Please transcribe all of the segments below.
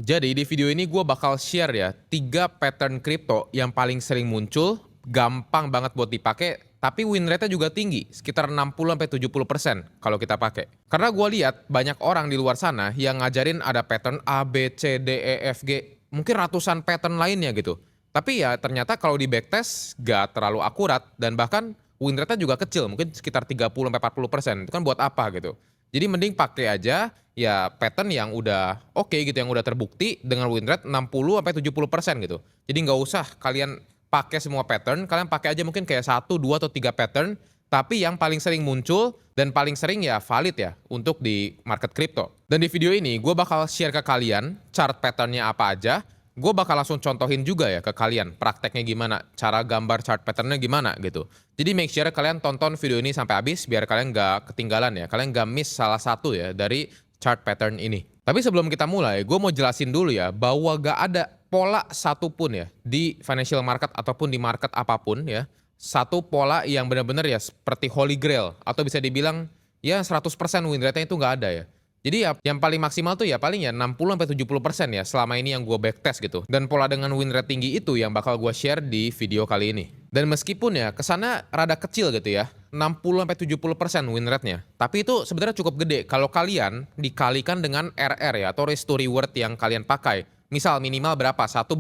Jadi di video ini gue bakal share ya 3 pattern kripto yang paling sering muncul, gampang banget buat dipakai, tapi win rate-nya juga tinggi, sekitar 60-70% kalau kita pakai. Karena gue lihat banyak orang di luar sana yang ngajarin ada pattern A, B, C, D, E, F, G, mungkin ratusan pattern lainnya gitu. Tapi ya ternyata kalau di backtest gak terlalu akurat dan bahkan win rate-nya juga kecil, mungkin sekitar 30-40%. Itu kan buat apa gitu. Jadi mending pakai aja ya pattern yang udah oke gitu, yang udah terbukti dengan win rate 60-70% gitu. Jadi nggak usah kalian pakai semua pattern, kalian pakai aja mungkin kayak 1, 2, atau 3 pattern, tapi yang paling sering muncul dan paling sering ya valid ya untuk di market crypto. Dan di video ini gue bakal share ke kalian chart patternnya apa aja, gue bakal langsung contohin juga ya ke kalian prakteknya gimana, cara gambar chart patternnya gimana gitu. Jadi make sure kalian tonton video ini sampai habis biar kalian nggak ketinggalan ya, kalian nggak miss salah satu ya dari chart pattern ini. Tapi sebelum kita mulai, gue mau jelasin dulu ya bahwa gak ada pola satupun ya di financial market ataupun di market apapun ya, satu pola yang benar-benar ya seperti holy grail atau bisa dibilang ya 100% win rate-nya itu nggak ada ya. Jadi ya yang paling maksimal tuh ya paling ya 60-70% ya selama ini yang gue backtest gitu. Dan pola dengan win rate tinggi itu yang bakal gue share di video kali ini. Dan meskipun ya kesana rada kecil gitu ya, 60-70% win rate-nya. Tapi itu sebenarnya cukup gede kalau kalian dikalikan dengan RR ya atau risk to reward yang kalian pakai. Misal minimal berapa? 1/2.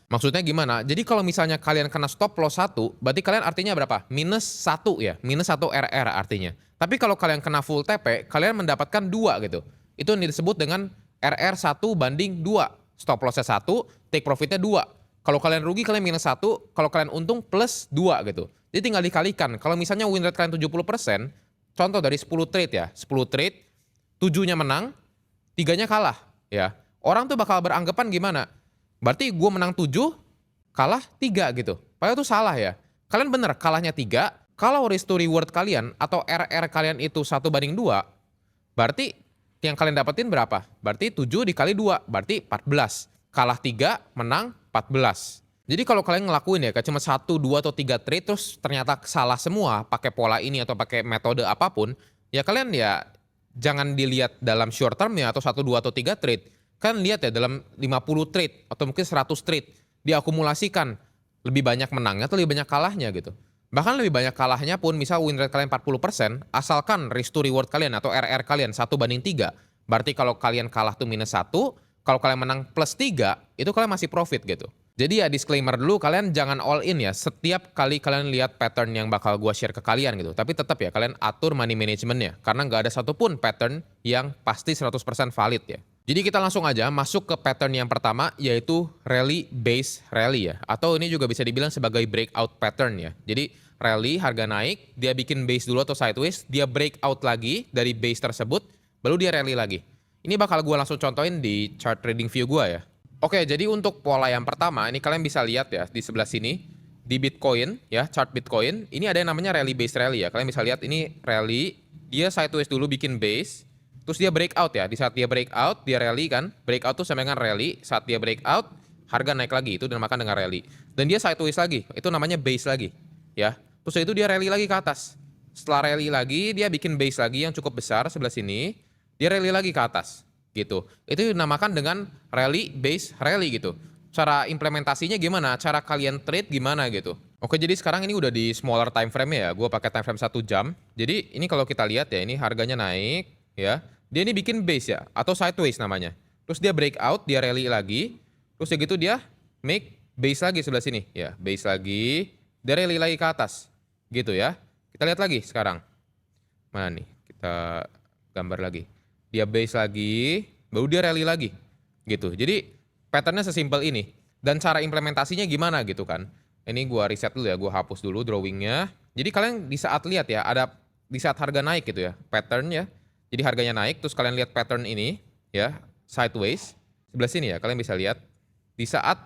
Maksudnya gimana? Jadi kalau misalnya kalian kena stop loss 1, berarti kalian artinya berapa? Minus 1 ya, minus 1 RR artinya. Tapi kalau kalian kena full TP, kalian mendapatkan 2 gitu. Itu yang disebut dengan RR 1/2. Stop loss-nya 1, take profit-nya 2. Kalau kalian rugi, kalian minus 1, kalau kalian untung plus 2 gitu. Jadi tinggal dikalikan. Kalau misalnya win rate kalian 70%, contoh dari 10 trade ya, 10 trade, 7-nya menang, 3-nya kalah ya. Orang tuh bakal beranggapan gimana? Berarti gue menang 7, kalah 3 gitu. Padahal itu salah ya. Kalian bener kalahnya 3, kalau risk to reward kalian atau RR kalian itu 1/2, berarti yang kalian dapetin berapa? Berarti 7 dikali 2, berarti 14. Kalah 3, menang 14. Jadi kalau kalian ngelakuin ya kayak cuma 1, 2, atau 3 trade terus ternyata salah semua pakai pola ini atau pakai metode apapun, ya kalian ya jangan dilihat dalam short term ya atau 1, 2, atau 3 trade. Kan lihat ya dalam 50 trade atau mungkin 100 trade diakumulasikan lebih banyak menangnya atau lebih banyak kalahnya gitu. Bahkan lebih banyak kalahnya pun misal win rate kalian 40%, asalkan risk to reward kalian atau RR kalian 1/3. Berarti kalau kalian kalah tuh minus 1, kalau kalian menang plus 3, itu kalian masih profit gitu. Jadi ya disclaimer dulu, kalian jangan all in ya setiap kali kalian lihat pattern yang bakal gua share ke kalian gitu. Tapi tetap ya kalian atur money managementnya, karena nggak ada satupun pattern yang pasti 100% valid ya. Jadi kita langsung aja masuk ke pattern yang pertama, yaitu rally base rally ya. Atau ini juga bisa dibilang sebagai breakout pattern ya. Jadi rally harga naik, dia bikin base dulu atau sideways, dia breakout lagi dari base tersebut, baru dia rally lagi. Ini bakal gue langsung contohin di chart trading view gue ya. Oke, jadi untuk pola yang pertama, ini kalian bisa lihat ya di sebelah sini, di Bitcoin ya, chart Bitcoin, ini ada yang namanya rally base rally ya. Kalian bisa lihat ini rally, dia sideways dulu bikin base, terus dia breakout ya. Di saat dia breakout, dia rally kan. Breakout tuh sama dengan rally, saat dia breakout, harga naik lagi, itu dinamakan dengan rally. Dan dia sideways lagi, itu namanya base lagi ya. Terus itu dia rally lagi ke atas. Setelah rally lagi, dia bikin base lagi yang cukup besar sebelah sini, dia rally lagi ke atas gitu. Itu dinamakan dengan rally base rally gitu. Cara implementasinya gimana? Cara kalian trade gimana gitu. Oke, jadi sekarang ini udah di smaller time frame ya. Gue pakai time frame 1 jam. Jadi ini kalau kita lihat ya, ini harganya naik ya. Dia ini bikin base ya atau sideways namanya. Terus dia breakout, dia rally lagi. Terus ya gitu dia make base lagi sebelah sini ya, base lagi. Dia rally lagi ke atas. Gitu ya. Kita lihat lagi sekarang. Mana nih? Kita gambar lagi. Dia base lagi, baru dia rally lagi. Gitu. Jadi patternnya sesimpel ini. Dan cara implementasinya gimana gitu kan. Ini gua reset dulu ya, gua hapus dulu drawingnya. Jadi kalian di saat lihat ya, ada di saat harga naik gitu ya, pattern ya. Jadi harganya naik, terus kalian lihat pattern ini ya, sideways. Sebelah sini ya, kalian bisa lihat. Di saat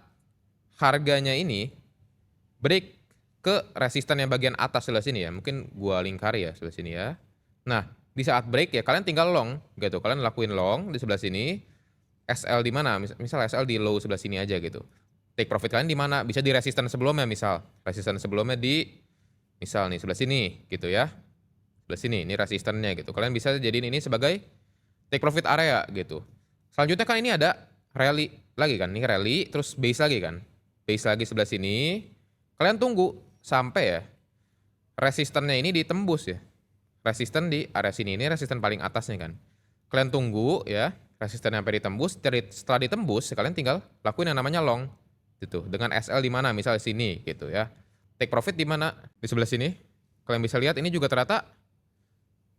harganya ini break ke resisten yang bagian atas sebelah sini ya. Mungkin gua lingkari ya sebelah sini ya. Nah, di saat break ya kalian tinggal long gitu. Kalian lakuin long di sebelah sini. SL di mana? Misal SL di low sebelah sini aja gitu. Take profit kalian di mana? Bisa di resisten sebelumnya misal. Resisten sebelumnya di misal nih sebelah sini gitu ya. Sebelah sini ini resistennya gitu. Kalian bisa jadiin ini sebagai take profit area gitu. Selanjutnya kan ini ada rally lagi kan, ini rally terus base lagi kan. Base lagi sebelah sini. Kalian tunggu sampai ya resistannya ini ditembus ya. Resisten di area sini, ini resisten paling atas nih kan. Kalian tunggu ya, resisten sampai ditembus. Setelah ditembus, kalian tinggal lakuin yang namanya long gitu. Dengan SL di mana? Misalnya sini gitu ya. Take profit di mana? Di sebelah sini. Kalian bisa lihat ini juga ternyata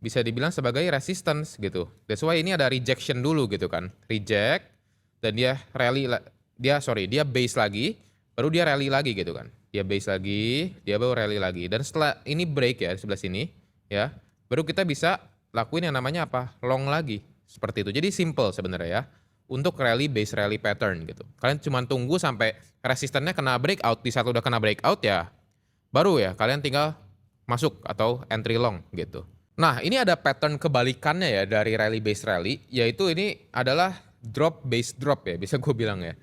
bisa dibilang sebagai resistance gitu. That's why ini ada rejection dulu gitu kan. Reject dan dia dia base lagi, baru dia rally lagi gitu kan. Dia base lagi, dia baru rally lagi. Dan setelah ini break ya di sebelah sini ya, baru kita bisa lakuin yang namanya apa? Long lagi. Seperti itu. Jadi simple sebenarnya ya. Untuk rally base rally pattern gitu. Kalian cuma tunggu sampai resistannya kena breakout. Di saat udah kena breakout ya, baru ya kalian tinggal masuk atau entry long gitu. Nah, ini ada pattern kebalikannya ya dari rally base rally, yaitu ini adalah drop base drop ya, bisa gue bilang ya.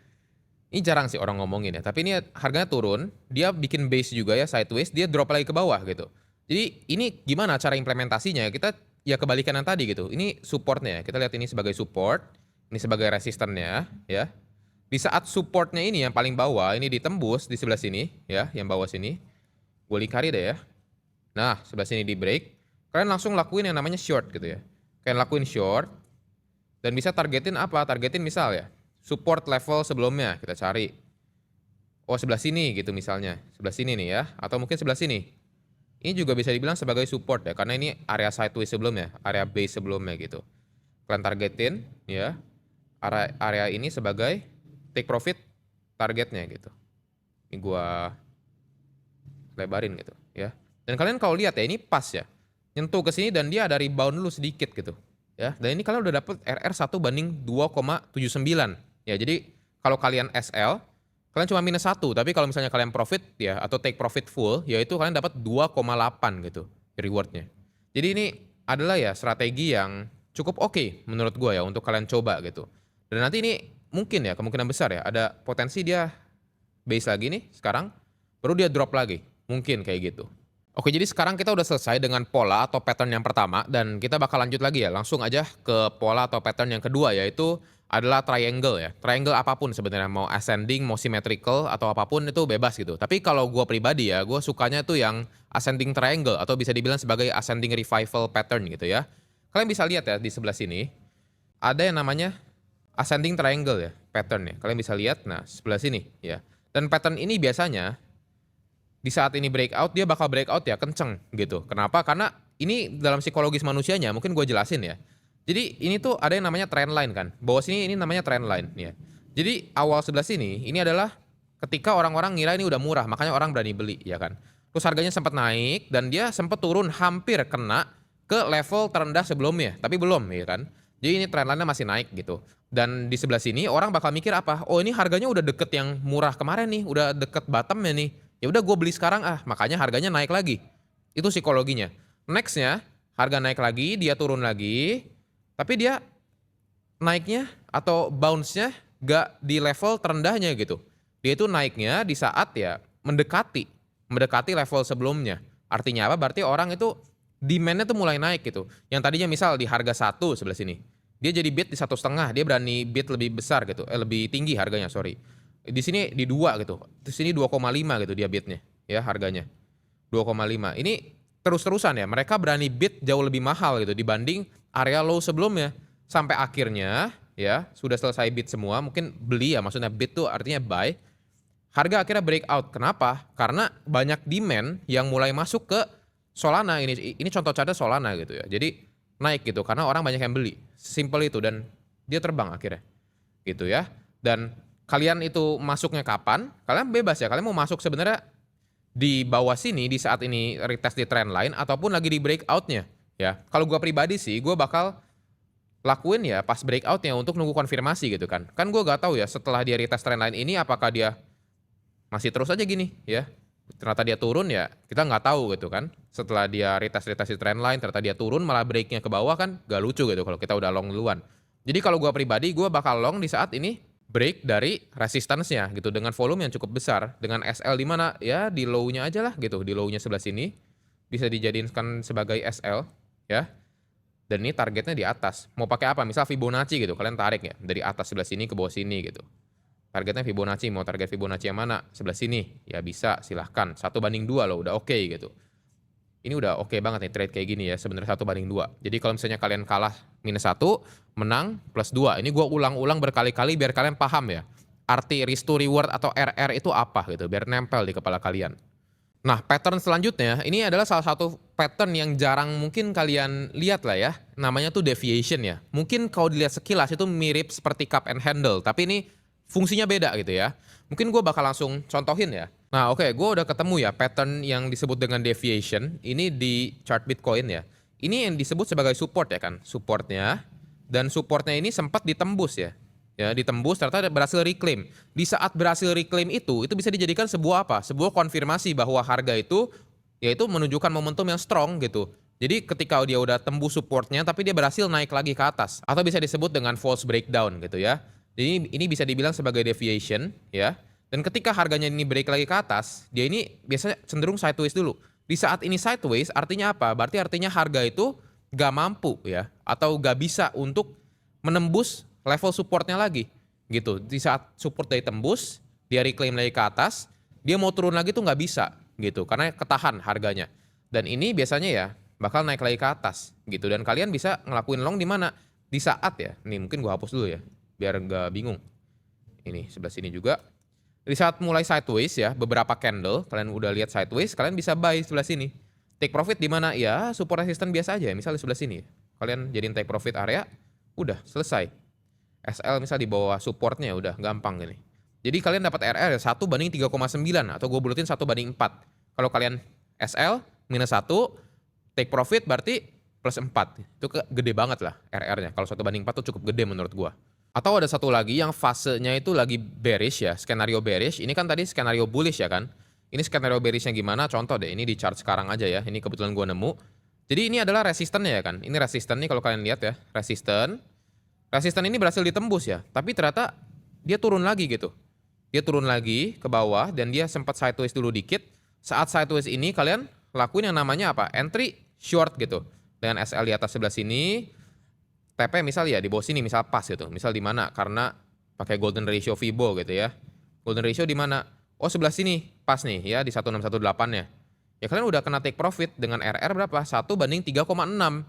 Ini jarang sih orang ngomongin ya, tapi ini harganya turun, dia bikin base juga ya sideways, dia drop lagi ke bawah gitu. Jadi ini gimana cara implementasinya? Kita ya kebalikan yang tadi gitu. Ini supportnya ya, kita lihat ini sebagai support, ini sebagai resistannya ya. Di saat supportnya ini yang paling bawah, ini ditembus di sebelah sini ya, yang bawah sini. Gue lingkari deh ya. Nah, sebelah sini di break. Kalian langsung lakuin yang namanya short gitu ya. Kalian lakuin short. Dan bisa targetin apa? Targetin misal ya. Support level sebelumnya kita cari. Oh sebelah sini gitu misalnya. Sebelah sini nih ya. Atau mungkin sebelah sini. Ini juga bisa dibilang sebagai support ya. Karena ini area sideways sebelumnya. Area base sebelumnya gitu. Kalian targetin ya. Area ini sebagai take profit targetnya gitu. Ini gua lebarin gitu ya. Dan kalian kalau lihat ya ini pas ya. Nyentuh ke sini dan dia ada rebound dulu sedikit gitu. Ya, dan ini kalian udah dapet RR 1/2,79. Ya, jadi kalau kalian SL, kalian cuma minus 1, tapi kalau misalnya kalian profit ya atau take profit full, yaitu kalian dapat 2,8 gitu rewardnya. Jadi ini adalah ya strategi yang cukup oke menurut gua ya untuk kalian coba gitu. Dan nanti ini mungkin ya kemungkinan besar ya ada potensi dia base lagi nih sekarang, baru dia drop lagi. Mungkin kayak gitu. Oke, jadi sekarang kita udah selesai dengan pola atau pattern yang pertama dan kita bakal lanjut lagi ya. Langsung aja ke pola atau pattern yang kedua yaitu adalah triangle ya. Triangle apapun sebenarnya mau ascending, mau symmetrical atau apapun itu bebas gitu. Tapi kalau gue pribadi ya, gue sukanya tuh yang ascending triangle atau bisa dibilang sebagai ascending revival pattern gitu ya. Kalian bisa lihat ya di sebelah sini ada yang namanya ascending triangle ya, pattern ya. Kalian bisa lihat nah sebelah sini ya. Dan pattern ini biasanya di saat ini breakout, dia bakal breakout ya kenceng gitu. Kenapa? Karena ini dalam psikologis manusianya, mungkin gue jelasin ya. Jadi ini tuh ada yang namanya trend line kan. Bawah sini ini namanya trend line ya. Jadi awal sebelah sini ini adalah ketika orang-orang ngira ini udah murah, makanya orang berani beli ya kan. Terus harganya sempat naik dan dia sempat turun hampir kena ke level terendah sebelumnya, tapi belum ya kan. Jadi ini trend line-nya masih naik gitu. Dan di sebelah sini orang bakal mikir apa? Oh ini harganya udah deket yang murah kemarin nih, udah deket bottom-nya nih. Ya udah gue beli sekarang makanya harganya naik lagi. Itu psikologinya. Nextnya harga naik lagi, dia turun lagi, tapi dia naiknya atau bounce-nya gak di level terendahnya gitu. Dia itu naiknya di saat ya mendekati level sebelumnya. Artinya apa? Berarti orang itu demand-nya tuh mulai naik gitu. Yang tadinya misal di harga 1 sebelah sini, dia jadi bid di 1,5, dia berani bid lebih besar gitu, lebih tinggi harganya sorry. Di sini di 2 gitu. Di sini 2,5 gitu dia bidnya ya harganya. 2,5. Ini terus-terusan ya. Mereka berani bid jauh lebih mahal gitu dibanding area low sebelumnya. Sampai akhirnya ya sudah selesai bid semua. Mungkin beli ya maksudnya bid tuh artinya buy. Harga akhirnya breakout. Kenapa? Karena banyak demand yang mulai masuk ke Solana. Ini contoh contoh Solana gitu ya. Jadi naik gitu karena orang banyak yang beli. Simple itu dan dia terbang akhirnya. Gitu ya. Dan kalian itu masuknya kapan? Kalian bebas ya. Kalian mau masuk sebenarnya di bawah sini di saat ini retest di trend line ataupun lagi di breakoutnya ya. Kalau gue pribadi sih gue bakal lakuin ya pas breakoutnya untuk nunggu konfirmasi gitu kan. Kan gue gak tahu ya setelah dia retest trend line ini apakah dia masih terus aja gini ya. Ternyata dia turun ya kita nggak tahu gitu kan. Setelah dia retest di trend line ternyata dia turun malah breaknya ke bawah kan gak lucu gitu kalau kita udah long duluan. Jadi kalau gue pribadi gue bakal long di saat ini break dari resistance-nya gitu dengan volume yang cukup besar dengan SL di mana ya di low-nya aja lah gitu, di low-nya sebelah sini bisa dijadikan sebagai SL ya. Dan ini targetnya di atas. Mau pakai apa? Misal Fibonacci gitu. Kalian tarik ya. Dari atas sebelah sini ke bawah sini gitu. Targetnya Fibonacci. Mau target Fibonacci yang mana? Sebelah sini. Ya bisa, silahkan. 1/2 loh. Udah oke gitu. Ini udah oke banget nih trade kayak gini ya. Sebenarnya 1/2. Jadi kalau misalnya kalian kalah -1, menang +2. Ini gue ulang-ulang berkali-kali biar kalian paham ya. Arti risk to reward atau RR itu apa gitu. Biar nempel di kepala kalian. Nah, pattern selanjutnya, ini adalah salah satu pattern yang jarang mungkin kalian lihat lah ya. Namanya tuh deviation ya. Mungkin kalau dilihat sekilas itu mirip seperti cup and handle, tapi ini fungsinya beda gitu ya. Mungkin gue bakal langsung contohin ya. Nah, oke, gue udah ketemu ya pattern yang disebut dengan deviation. Ini di chart Bitcoin ya. Ini yang disebut sebagai support ya kan, supportnya. Dan supportnya ini sempat ditembus ya. Ya, ditembus ternyata berhasil reclaim. Di saat berhasil reclaim itu bisa dijadikan sebuah apa? Sebuah konfirmasi bahwa harga itu yaitu menunjukkan momentum yang strong gitu. Jadi ketika dia udah tembus supportnya tapi dia berhasil naik lagi ke atas atau bisa disebut dengan false breakdown gitu ya. Jadi ini bisa dibilang sebagai deviation ya. Dan ketika harganya ini break lagi ke atas, dia ini biasanya cenderung sideways dulu. Di saat ini sideways artinya apa? Berarti artinya harga itu gak mampu ya atau gak bisa untuk menembus level supportnya lagi gitu. Di saat support dari tembus, dia reclaim lagi ke atas, dia mau turun lagi tuh nggak bisa gitu karena ketahan harganya. Dan ini biasanya ya bakal naik lagi ke atas gitu. Dan kalian bisa ngelakuin long di mana? Di saat ya, nih mungkin gua hapus dulu ya biar nggak bingung. Ini sebelah sini juga. Di saat mulai sideways ya, beberapa candle kalian udah lihat sideways, kalian bisa buy sebelah sini. Take profit di mana? Ya support resistance biasa aja, misalnya sebelah sini. Kalian jadiin take profit area, udah selesai. SL misal di bawah supportnya udah gampang gini. Jadi kalian dapat RR 1/3,9 atau gue bulutin 1/4. Kalau kalian SL -1, take profit berarti +4. Itu gede banget lah RR-nya. Kalau 1/4 tuh cukup gede menurut gue. Atau ada satu lagi yang fasenya itu lagi bearish ya, skenario bearish. Ini kan tadi skenario bullish ya kan. Ini skenario bearishnya gimana? Contoh deh, ini di chart sekarang aja ya. Ini kebetulan gue nemu. Jadi ini adalah resistannya ya kan. Ini resisten nih kalau kalian lihat ya, resisten. Resisten ini berhasil ditembus ya, tapi ternyata dia turun lagi gitu. Dia turun lagi ke bawah dan dia sempat sideways dulu dikit. Saat sideways ini kalian lakuin yang namanya apa? Entry short gitu. Dengan SL di atas sebelah sini, TP misal ya di bawah sini misal pas gitu. Misal di mana? Karena pakai golden ratio Fibo gitu ya. Golden ratio di mana? Oh sebelah sini pas nih ya di 1618-nya. Ya kalian udah kena take profit dengan RR berapa? 1/3,6.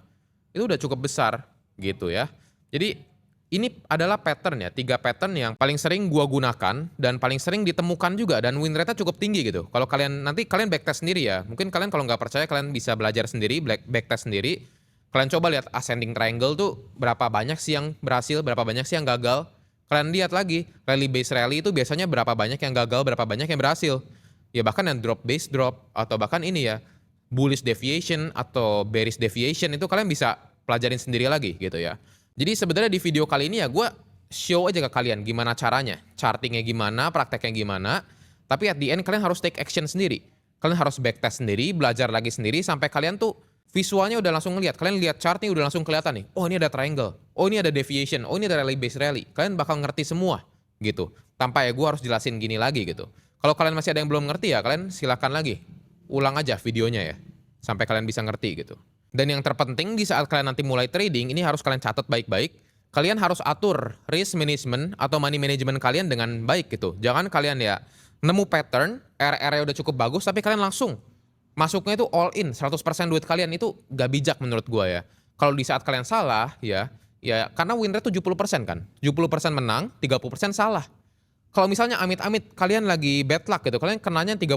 Itu udah cukup besar gitu ya. Jadi ini adalah pattern ya, 3 pattern yang paling sering gua gunakan dan paling sering ditemukan juga dan win rate-nya cukup tinggi gitu. Kalau kalian nanti kalian backtest sendiri ya, mungkin kalian kalau nggak percaya kalian bisa belajar sendiri, backtest sendiri. Kalian coba lihat ascending triangle tuh berapa banyak sih yang berhasil, berapa banyak sih yang gagal. Kalian lihat lagi, rally base rally itu biasanya berapa banyak yang gagal, berapa banyak yang berhasil. Ya bahkan yang drop base drop atau bahkan ini ya, bullish deviation atau bearish deviation itu kalian bisa pelajarin sendiri lagi gitu ya. Jadi sebenarnya di video kali ini ya gue show aja ke kalian gimana caranya. Chartingnya gimana, prakteknya gimana. Tapi at the end kalian harus take action sendiri. Kalian harus backtest sendiri, belajar lagi sendiri sampai kalian tuh visualnya udah langsung ngeliat. Kalian lihat chartnya udah langsung kelihatan nih. Oh ini ada triangle, oh ini ada deviation, oh ini ada rally base rally. Kalian bakal ngerti semua gitu. Tanpa ya gue harus jelasin gini lagi gitu. Kalau kalian masih ada yang belum ngerti ya kalian silakan lagi. Ulang aja videonya ya. Sampai kalian bisa ngerti gitu. Dan yang terpenting di saat kalian nanti mulai trading, ini harus kalian catat baik-baik. Kalian harus atur risk management atau money management kalian dengan baik gitu. Jangan kalian ya nemu pattern, RR udah cukup bagus, tapi kalian langsung masuknya itu all in, 100% duit kalian itu gak bijak menurut gua ya. Kalau di saat kalian salah ya karena win rate 70% kan. 70% menang, 30% salah. Kalau misalnya amit-amit kalian lagi bad luck gitu, kalian kenanya 30%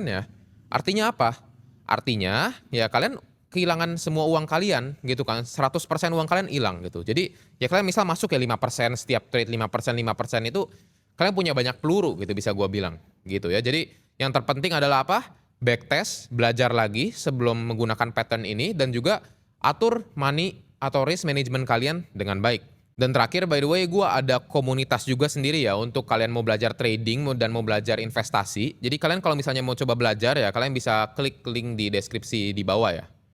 ya, artinya apa? Artinya ya kalian kehilangan semua uang kalian gitu kan, 100% uang kalian hilang gitu. Jadi ya kalian misal masuk ya 5%, setiap trade 5% itu kalian punya banyak peluru gitu bisa gua bilang gitu ya. Jadi yang terpenting adalah apa? Backtest, belajar lagi sebelum menggunakan pattern ini dan juga atur money atau risk management kalian dengan baik. Dan terakhir by the way gue ada komunitas juga sendiri ya untuk kalian mau belajar trading dan mau belajar investasi. Jadi kalian kalau misalnya mau coba belajar ya kalian bisa klik link di deskripsi di bawah ya.